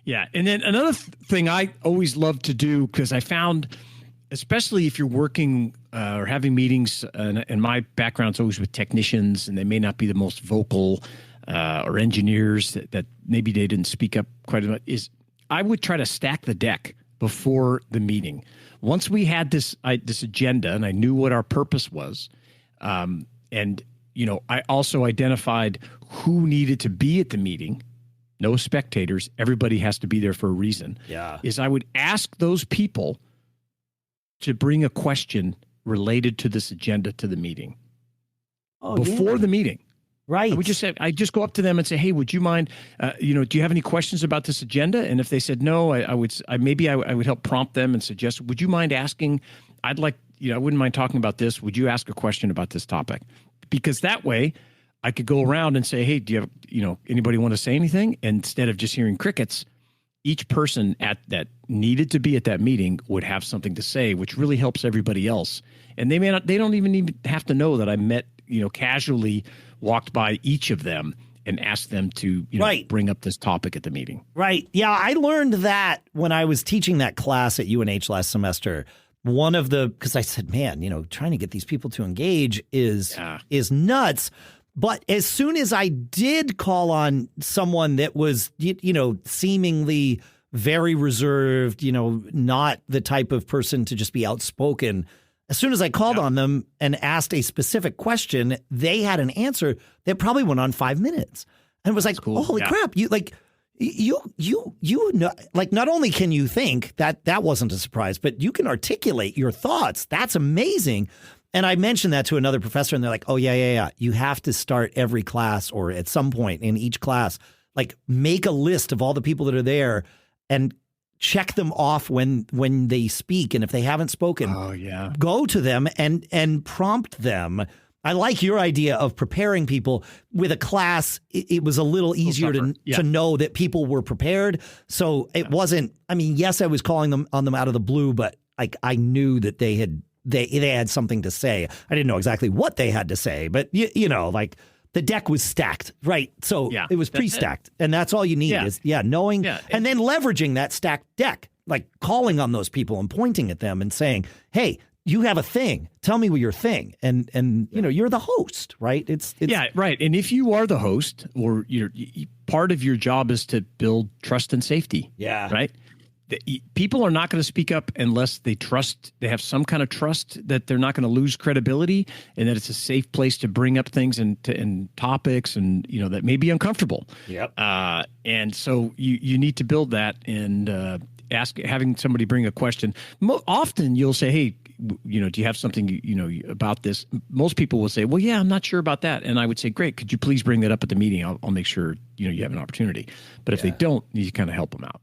Yeah. And then another thing I always love to do, because I found, especially if you're working or having meetings, and my background's always with technicians, and they may not be the most vocal or engineers that maybe they didn't speak up quite as much, is I would try to stack the deck before the meeting. Once we had this agenda and I knew what our purpose was, and I also identified who needed to be at the meeting. No spectators. Everybody has to be there for a reason. Yeah. Is I would ask those people to bring a question related to this agenda to the meeting before the meeting. Right. I would just say, I just go up to them and say, hey, would you mind, do you have any questions about this agenda? And if they said no, I would help prompt them and suggest, would you mind asking, I wouldn't mind talking about this. Would you ask a question about this topic? Because that way I could go around and say, hey, do you have, anybody want to say anything? And instead of just hearing crickets, each person that needed to be at that meeting would have something to say, which really helps everybody else. And they don't even have to know that I met, casually walked by each of them and asked them to bring up this topic at the meeting. Right. Yeah, I learned that when I was teaching that class at UNH last semester. Because I said, man, trying to get these people to engage is nuts. But as soon as I did call on someone that was, seemingly very reserved, not the type of person to just be outspoken, as soon as I called on them and asked a specific question, they had an answer that probably went on 5 minutes. And it was like, cool. Holy crap, you know, not only can you think that wasn't a surprise, but you can articulate your thoughts. That's amazing. And I mentioned that to another professor, and they're like, oh, yeah. You have to start every class, or at some point in each class, make a list of all the people that are there and check them off when they speak. And if they haven't spoken, go to them and prompt them. I like your idea of preparing people with a class. It was a little easier to know that people were prepared. So it wasn't, yes, I was calling them out of the blue, but I knew that they had something to say. I didn't know exactly what they had to say, but the deck was stacked, right? So it was pre-stacked, and that's all you need is knowing, and then leveraging that stacked deck, calling on those people and pointing at them and saying, hey, you have a thing. Tell me what your thing. And you're the host, right? It's right. And if you are the host, or part of your job is to build trust and safety. Yeah. Right. People are not going to speak up unless they have some kind of trust that they're not going to lose credibility, and that it's a safe place to bring up things and topics and that may be uncomfortable. Yep. And so you need to build that, and having somebody bring a question. Often you'll say, hey, do you have something, about this? Most people will say, well, yeah, I'm not sure about that. And I would say, great, could you please bring that up at the meeting? I'll make sure, you have an opportunity. But if they don't, you kind of help them out.